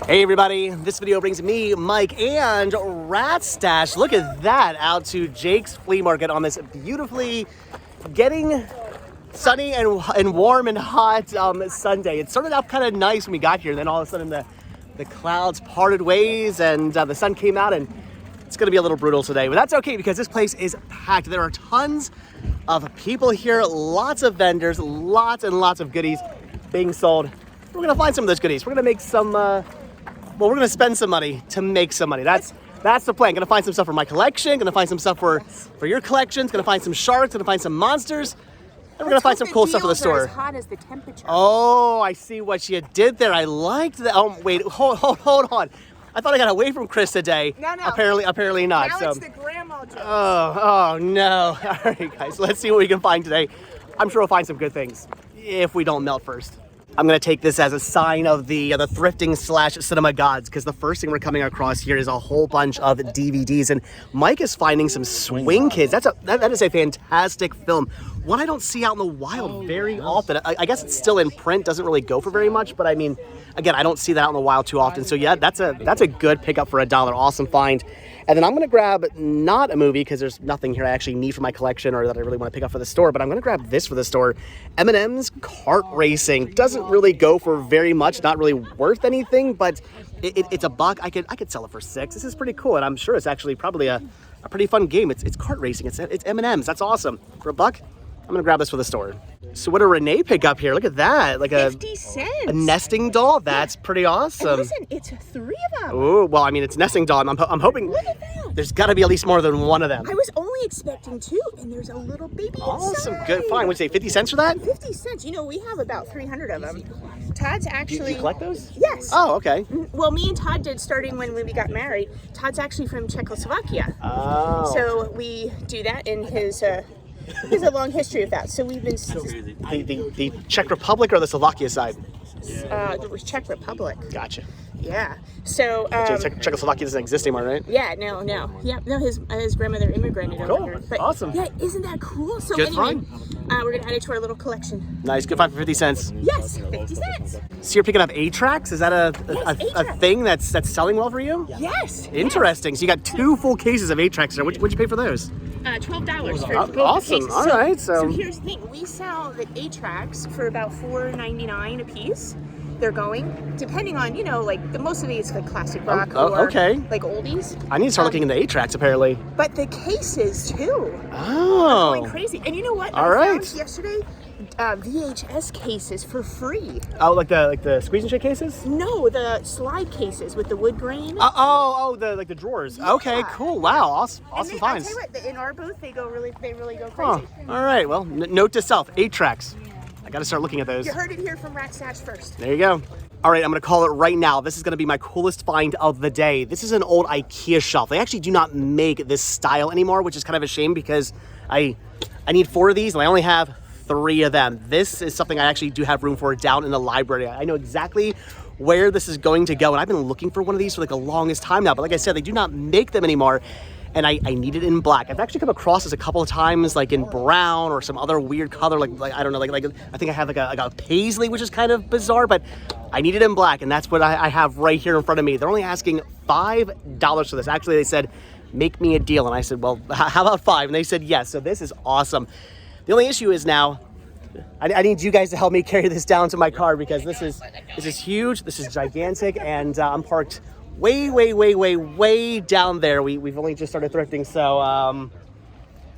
Hey everybody, this video brings me, Mike, and Rat Stash. Look at that, out to Jake's Flea Market on this beautifully getting sunny and warm and hot Sunday. It started out kind of nice when we got here, then all of a sudden the clouds parted ways and the sun came out, and it's gonna be a little brutal today, but that's okay because this place is packed. There are tons of people here, lots of vendors, lots and lots of goodies being sold. We're gonna find some of those goodies. We're gonna make some, well, we're gonna spend some money to make some money. That's the plan. Gonna find some stuff for my collection, gonna find some stuff for your collections, gonna find some sharks, gonna find some monsters, and we're gonna find some cool stuff for the store. As hot as the temperature. Oh, I see what you did there. I liked that. Oh, wait, hold on. I thought I got away from Chris today. No. Apparently not. Now so. it's the grandma joke. Oh no. All right, guys, let's see what we can find today. I'm sure we'll find some good things if we don't melt first. I'm gonna take this as a sign of the thrifting / cinema gods, because the first thing we're coming across here is a whole bunch of DVDs, and Mike is finding some Swing Kids. That is a fantastic film. One I don't see out in the wild very often. I guess it's still in print, doesn't really go for very much, but I mean, again, I don't see that out in the wild too often. So yeah, that's a good pickup for $1. Awesome find. And then I'm gonna grab not a movie because there's nothing here I actually need for my collection or that I really want to pick up for the store, but I'm gonna grab this for the store. M&M's Kart Racing. Doesn't really go for very much, not really worth anything, but it's a buck. I could sell it for $6. This is pretty cool, and I'm sure it's actually probably a pretty fun game. It's kart racing. It's M&M's. That's awesome. For $1, I'm gonna grab this for the store. So what did Renee pick up here? Look at that, like 50 cents. A nesting doll. That's pretty awesome. And listen, it's 3 of them. Oh, well, I mean, it's nesting doll. I'm hoping. Look at that. There's got to be at least more than one of them. I was only expecting 2, and there's a little baby Awesome, inside. good find. What'd you say, 50 cents for that? 50 cents. You know, we have about 300 of them. Todd's actually... Do you collect those? Yes. Oh, okay. Well, me and Todd did starting when we got married. Todd's actually from Czechoslovakia. Oh. So we do that in his... He has a long history of that. So we've been... The Czech Republic or the Slovakia side? The Czech Republic. Gotcha. Yeah. So Czechoslovakia doesn't exist anymore, right? yeah, no. Yeah, no, his grandmother immigrated over here. But Awesome. yeah, isn't that cool? So Good anyway, find. we're gonna add it to our little collection. Nice, good find for 50 cents. Yes, 50 cents. So you're picking up 8-tracks? Is that a 8-track. thing that's selling well for you? Yes. Interesting. So you got 2 full cases of 8-tracks there. What'd you pay for those? $12 for both awesome. cases. All right. So here's the thing: we sell the 8-tracks for about $4.99 a piece. They're going, depending on, like most of these like classic rock or okay. like oldies. I need to start looking into 8-tracks apparently. But the cases too. Oh. Going crazy. And you know what? All I right. found yesterday VHS cases for free. Oh, like the squeeze and shake cases? No, the slide cases with the wood grain. The drawers. Yeah. Okay, cool. Wow, awesome I'll finds. tell you what, in our booth they really go Oh, crazy. all right. Well, note to self: 8-tracks. I got to start looking at those. You heard it here from Rat Stash first. There you go. All right, I'm going to call it right now. This is going to be my coolest find of the day. This is an old IKEA shelf. They actually do not make this style anymore, which is kind of a shame because I need 4 of these and I only have 3 of them. This is something I actually do have room for down in the library. I know exactly where this is going to go, and I've been looking for one of these for like the longest time now, but like I said, they do not make them anymore. And I need it in black. I've actually come across this a couple of times, like in brown or some other weird color, like I don't know, like I think I have like a paisley, which is kind of bizarre, but I need it in black, and that's what I have right here in front of me. They're only asking $5 for this. Actually, they said, make me a deal, and I said, well, how about 5? And they said yes. So this is awesome. The only issue is now, I need you guys to help me carry this down to my car because this is huge, this is gigantic, and I'm parked way down there. We've only just started thrifting, so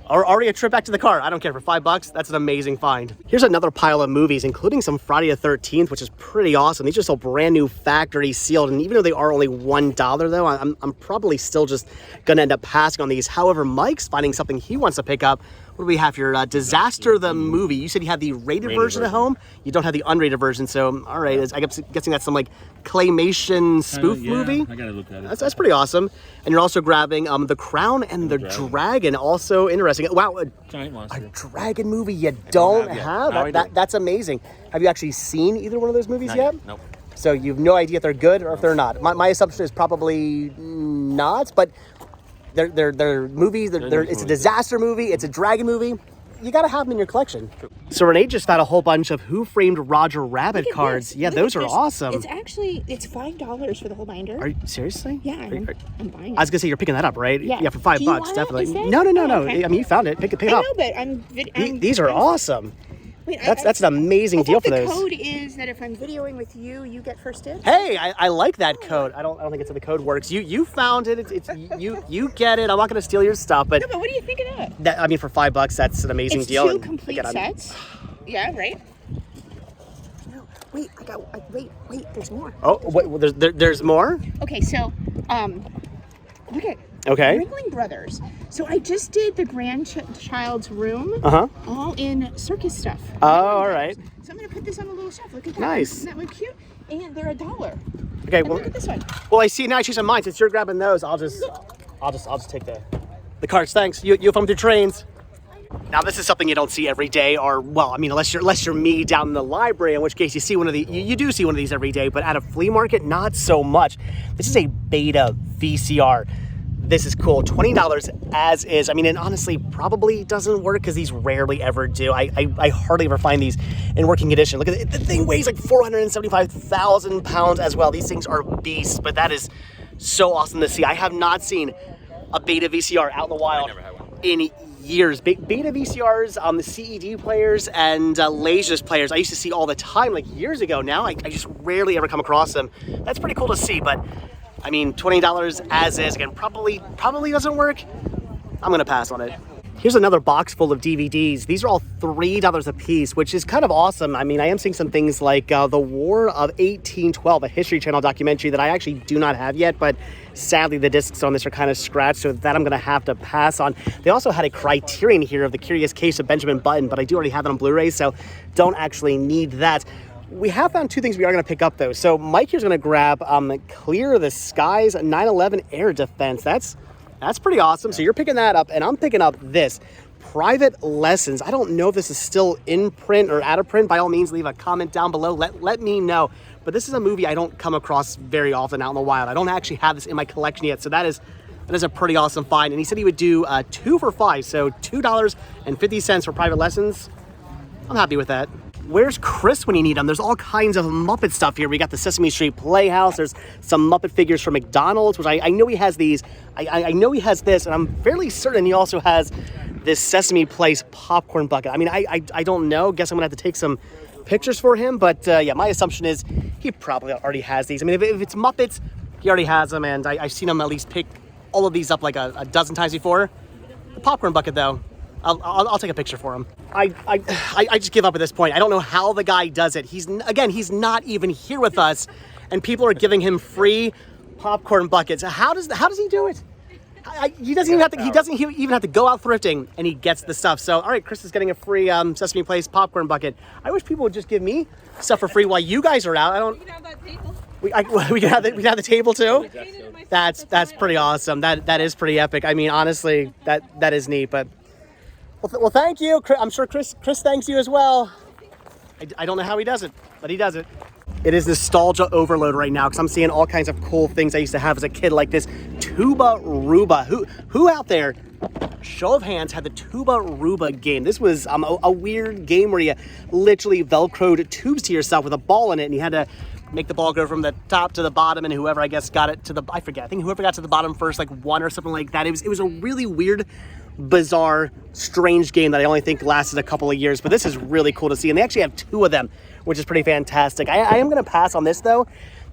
already a trip back to the car. I don't care, for $5, that's an amazing find. Here's another pile of movies, including some Friday the 13th, which is pretty awesome. These are still brand new factory sealed, and even though they are only $1 though, I'm probably still just gonna end up passing on these. However, Mike's finding something he wants to pick up. What do we have here? Disaster the movie. You said you had the rated version at home. You don't have the unrated version, so all right. I'm guessing that's some like claymation spoof movie. I gotta look at it. That's pretty awesome. And you're also grabbing The Crown and the Dragon. Also interesting. Wow, Giant monster. a dragon movie you don't have have? yet. No, I That's amazing. Have you actually seen either one of those movies Not yet? Nope. So you have no idea if they're good or if they're not. My assumption is probably not, but they're movies. It's a disaster movie. It's a dragon movie. you gotta have them in your collection. So Renee just found a whole bunch of Who Framed Roger Rabbit cards. Yeah, those are awesome. It's actually, it's $5 for the whole binder. Are you seriously? Yeah, I'm buying it. I was gonna say you're picking that up, right? Yeah. Yeah, for $5, Do you want it definitely. instead? No. Okay. I mean, you found it. Pick it I up. know, but These are awesome. Wait, That's an amazing deal for those. The code is that if I'm videoing with you, you get first dibs. Hey, I like that code. I don't think it's how the code works. You found it. It's you get it. I'm not gonna steal your stuff, but No, but what do you think of that? I mean, for $5, that's an amazing It's deal. two And complete again, sets. Yeah, right? No, wait, there's more. Oh, wait, there's more? Okay, so, look at Okay. Ringling Brothers. So I just did the grandchild's room, all in circus stuff. Oh, all right. So I'm gonna put this on a little shelf. Look at that. Nice. Isn't that one cute? And they're $1. Okay, And well, look at this one. well, I see now I choose mine. Since you're grabbing those, I'll just take the cards. Thanks. You'll come through trains. Now this is something you don't see every day, or well, I mean, unless you're me down in the library, in which case you see one of these. You do see one of these every day, but at a flea market, not so much. This is a beta VCR. This is cool. $20 as is. I mean, it honestly probably doesn't work because these rarely ever do. I hardly ever find these in working condition. Look at it. The thing weighs like 475,000 pounds as well. These things are beasts, but that is so awesome to see. I have not seen a beta VCR out in the wild in years. Beta VCRs, the CED players and Laserdisc players, I used to see all the time, like years ago. Now I just rarely ever come across them. That's pretty cool to see, but I mean, $20 as is. Again, probably doesn't work. I'm gonna pass on it. Here's another box full of DVDs. These are all $3 a piece, which is kind of awesome. I mean, I am seeing some things like The War of 1812, a History Channel documentary that I actually do not have yet, but sadly the discs on this are kind of scratched, so that I'm gonna have to pass on. They also had a Criterion here of The Curious Case of Benjamin Button, but I do already have it on Blu-ray, so don't actually need that. We have found two things we are going to pick up though. So Mike here's going to grab Clear the Skies 9/11 Air Defense. That's pretty awesome. So you're picking that up, and I'm picking up this Private Lessons. I don't know if this is still in print or out of print. By all means, leave a comment down below. Let me know. But this is a movie I don't come across very often out in the wild. I don't actually have this in my collection yet. So that is a pretty awesome find. And he said he would do 2 for $5, so $2.50 for Private Lessons. I'm happy with that. Where's Chris when you need him? There's all kinds of Muppet stuff here. We got the Sesame Street Playhouse. There's some Muppet figures from McDonald's, which I know he has these. I know he has this, and I'm fairly certain he also has this Sesame Place popcorn bucket. I mean, I don't know. Guess I'm gonna have to take some pictures for him, but yeah, my assumption is he probably already has these. I mean, if it's Muppets, he already has them, and I've seen him at least pick all of these up like a dozen times before. The popcorn bucket, though, I'll take a picture for him. I just give up at this point. I don't know how the guy does it. He's not even here with us, and people are giving him free popcorn buckets. How does he do it? He doesn't even have to go out thrifting, and he gets the stuff. So all right, Chris is getting a free Sesame Place popcorn bucket. I wish people would just give me stuff for free while you guys are out. I don't. We can have that table. We can have the table too. That's pretty awesome. That is pretty epic. I mean, honestly, that is neat. But well, thank you. I'm sure Chris thanks you as well. I don't know how he does it, but he does it. It is nostalgia overload right now because I'm seeing all kinds of cool things I used to have as a kid, like this Tuba Ruba. Who out there, show of hands, had the Tuba Ruba game? This was a weird game where you literally Velcroed tubes to yourself with a ball in it, and you had to make the ball go from the top to the bottom, and whoever, I guess, got it to I think whoever got to the bottom first, like won or something like that. It was a really weird, bizarre, strange game that I only think lasted a couple of years, but this is really cool to see, and they actually have 2 of them, which is pretty fantastic. I am going to pass on this though.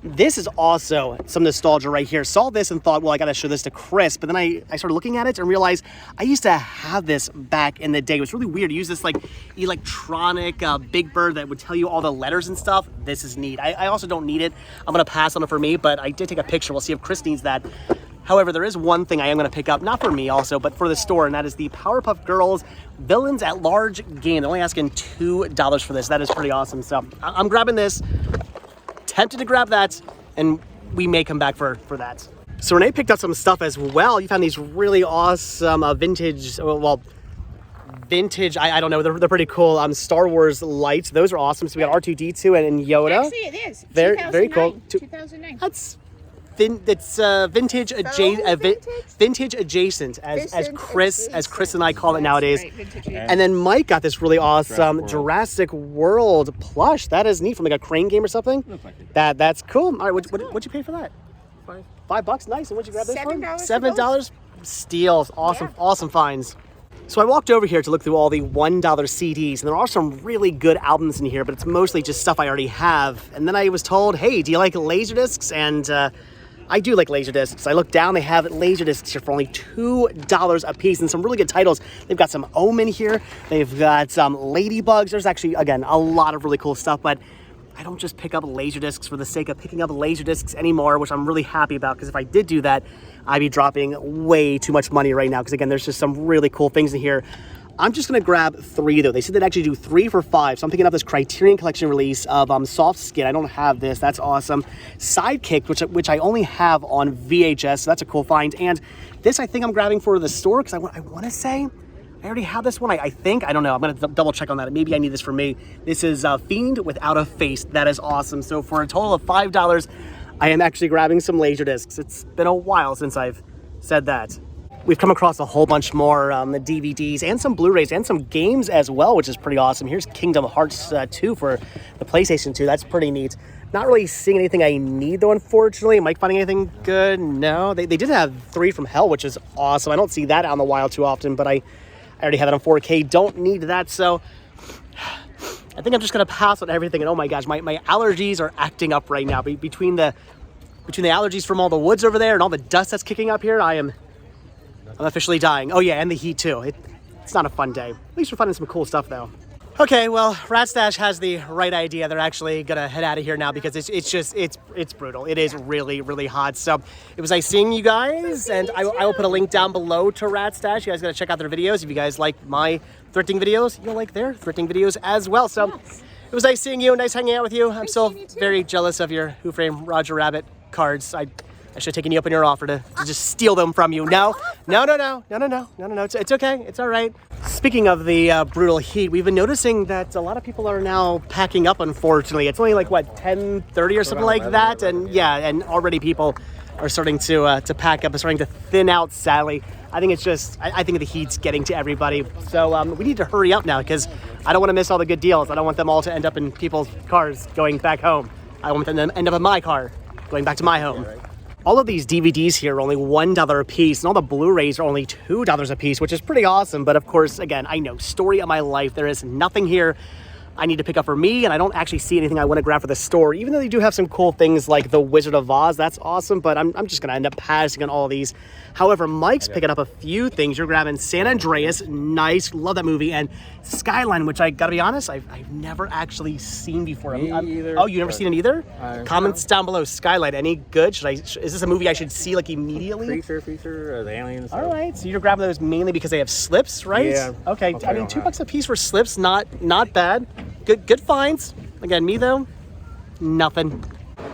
This is also some nostalgia right here. Saw this and thought, well, I got to show this to Chris, but then I started looking at it and realized I used to have this back in the day. It was really weird. I used this like electronic Big Bird that would tell you all the letters and stuff. This is neat. I also don't need it. I'm going to pass on it for me, but I did take a picture. We'll see if Chris needs that. However, there is one thing I am going to pick up, not for me also, but for the store, and that is the Powerpuff Girls Villains at Large game. They're only asking $2 for this. That is pretty awesome. So I'm grabbing this. Tempted to grab that, and we may come back for that. So Renee picked up some stuff as well. You found these really awesome vintage, I don't know, they're pretty cool. Star Wars lights. Those are awesome. So we got R2-D2 and Yoda. Actually, it is. Very cool. 2009. That's vintage vintage adjacent, as Chris and I call it nowadays. Right, and then Mike got this really awesome Jurassic World plush. That is neat, from like a crane game or something. That's cool. All right, what'd you pay for that? $5. Nice. And what'd you grab this for? $7. Steals. Awesome. Yeah. Awesome finds. So I walked over here to look through all the $1 CDs, and there are some really good albums in here, but it's mostly just stuff I already have. And then I was told, hey, do you like Laserdiscs? And I do like Laserdiscs. I looked down, they have Laserdiscs here for only $2 a piece, and some really good titles. They've got some Omen here. They've got some Ladybugs. There's actually, again, a lot of really cool stuff, but I don't just pick up Laserdiscs for the sake of picking up Laserdiscs anymore, which I'm really happy about, because if I did do that, I'd be dropping way too much money right now, because again, there's just some really cool things in here. I'm just gonna grab 3 though. They said they'd actually do 3 for $5, so I'm picking up this Criterion Collection release of Soft Skin. I don't have this, that's awesome. Sidekick, which I only have on VHS, so that's a cool find. And this I think I'm grabbing for the store, because I wanna say, I already have this one, I think. I don't know, I'm gonna double check on that. Maybe I need this for me. This is Fiend Without a Face. That is awesome. So for a total of $5, I am actually grabbing some Laserdiscs. It's been a while since I've said that. We've come across a whole bunch more the DVDs and some Blu-rays and some games as well, which is pretty awesome. Here's Kingdom Hearts 2 for the PlayStation 2. That's pretty neat. Not really seeing anything I need though, unfortunately. Mike finding anything good? No. They did have 3 from Hell, which is awesome. I don't see that out in the wild too often, but I already have it on 4K. Don't need that, so I think I'm just gonna pass on everything. And oh my gosh, my allergies are acting up right now. Between the allergies from all the woods over there and all the dust that's kicking up here, I'm officially dying. Oh yeah, and the heat too. It's not a fun day. At least we're finding some cool stuff though. Okay, well, Rat Stash has the right idea. They're actually gonna head out of here now, because it's brutal. It is really, really hot. So it was nice seeing you guys, and I will put a link down below to Rat Stash. You guys gotta check out their videos. If you guys like my thrifting videos, you'll like their thrifting videos as well. So it was nice seeing you, nice hanging out with you. I'm still very jealous of your Who Framed Roger Rabbit cards. I should have taken you up on your offer to just steal them from you. No. It's okay. It's all right. Speaking of the brutal heat, we've been noticing that a lot of people are now packing up, unfortunately. It's only like, what, 10:30 or something like that? And yeah, and already people are starting to pack up and starting to thin out, sadly. I think it's just, I think the heat's getting to everybody. So we need to hurry up now, because I don't want to miss all the good deals. I don't want them all to end up in people's cars going back home. I want them to end up in my car going back to my home. All of these DVDs here are only $1 a piece, and all the Blu-rays are only $2 a piece, which is pretty awesome. But of course, again, I know, story of my life. There is nothing here I need to pick up for me, and I don't actually see anything I want to grab for the store, even though they do have some cool things like the Wizard of Oz. That's awesome, but I'm just going to end up passing on all of these. However, Mike's picking up a few things. You're grabbing San Andreas, nice, love that movie, and Skyline, which I gotta be honest, I've never actually seen before. Either, oh, you've never seen it either? Comments down below. Skyline, any good? Is this a movie I should see like immediately? Feature, the aliens. All right, so you're grabbing those mainly because they have slips, right? Yeah. Okay, I mean, $2 a piece for slips, not bad. Good finds. Again, me though, nothing.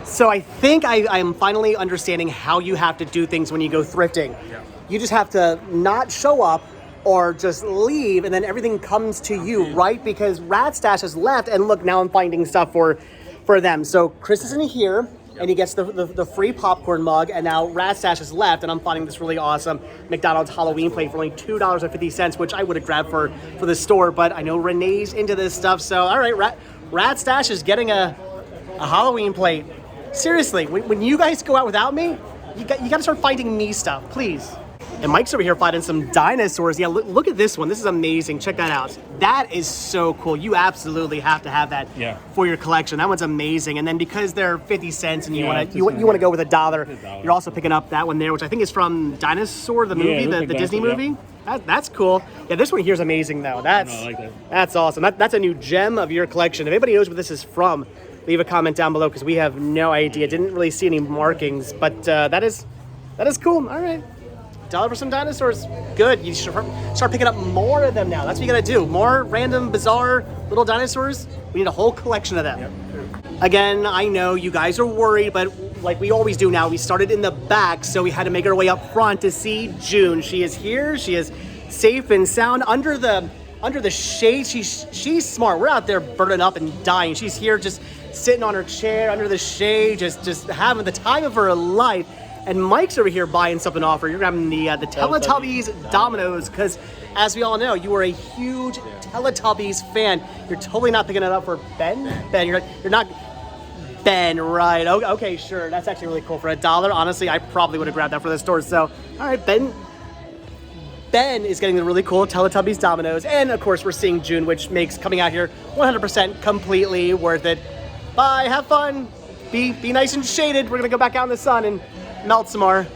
So I think I'm finally understanding how you have to do things when you go thrifting. Yeah. You just have to not show up or just leave, and then everything comes to you, right? Because Rat Stash has left, and look, now I'm finding stuff for them. So Chris is in here, and he gets the free popcorn mug, and now Rat Stash has left, and I'm finding this really awesome McDonald's Halloween plate for only $2.50, which I would have grabbed for the store, but I know Renee's into this stuff, so all right, Rat Stash is getting a Halloween plate. Seriously, when you guys go out without me, you got to start finding me stuff, please. And Mike's over here finding some dinosaurs. Yeah, look at this one. This is amazing. Check that out. That is so cool. You absolutely have to have that for your collection. That one's amazing. And then because they're 50 cents and you want to go with $1, you're also picking up that one there, which I think is from Dinosaur, the movie, the Disney movie. That's cool. Yeah, this one here is amazing though. I like that. That's awesome. That's a new gem of your collection. If anybody knows what this is from, leave a comment down below, because we have no idea. Didn't really see any markings, but that is cool. All right. $1 for some dinosaurs. Good. You should start picking up more of them now. That's what you gotta do. More random, bizarre little dinosaurs. We need a whole collection of them. Yep. Again, I know you guys are worried, but like we always do now, we started in the back, so we had to make our way up front to see June. She is here. She is safe and sound under the under the shade. She's smart. We're out there burning up and dying. She's here just sitting on her chair under the shade, just having the time of her life. And Mike's over here buying something off her. You're grabbing the Teletubbies Dominoes, because as we all know, you are a huge Teletubbies fan. You're totally not picking it up for Ben. Ben, you're not Ben, right? Okay, sure. That's actually really cool. For $1, honestly, I probably would have grabbed that for the store. So, all right, Ben is getting the really cool Teletubbies Dominoes, and of course, we're seeing June, which makes coming out here 100% completely worth it. Bye. Have fun. Be nice and shaded. We're gonna go back out in the sun and melt some more.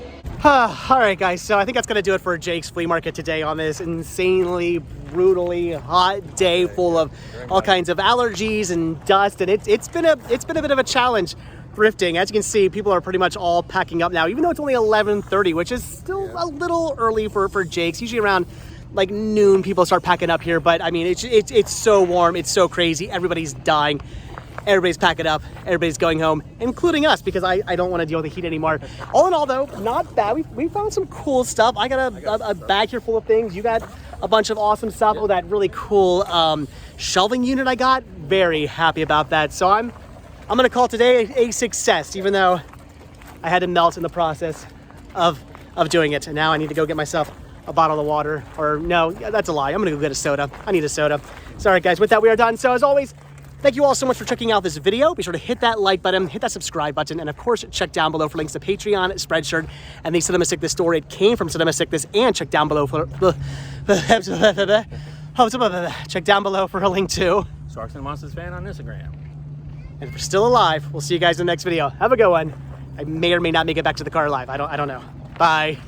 All right, guys, so I think that's gonna do it for Jake's Flea Market today on this insanely, brutally hot day full of all kinds of allergies and dust, and it's been a bit of a challenge thrifting. As you can see, people are pretty much all packing up now, even though it's only 11:30, which is still a little early for Jake's. Usually around like noon, people start packing up here, but I mean, it's so warm, it's so crazy, everybody's dying. Everybody's packing up, everybody's going home, including us, because I don't want to deal with the heat anymore. All in all, though, not bad. We found some cool stuff. I got a bag here full of things. You got a bunch of awesome stuff. Oh, that really cool shelving unit I got. Very happy about that. So I'm gonna call today a success, even though I had to melt in the process of doing it. And now I need to go get myself a bottle of water. Or no, that's a lie. I'm gonna go get a soda. I need a soda. Sorry, guys. With that, we are done. So as always, thank you all so much for checking out this video. Be sure to hit that like button, hit that subscribe button, and of course, check down below for links to Patreon, Spreadshirt, and the Cinema Sickness store. It came from Cinema Sickness, and check down below for check down below for a link to Sharks and Monsters fan on Instagram. And if you're still alive, we'll see you guys in the next video. Have a good one. I may or may not make it back to the car alive. I don't know. Bye.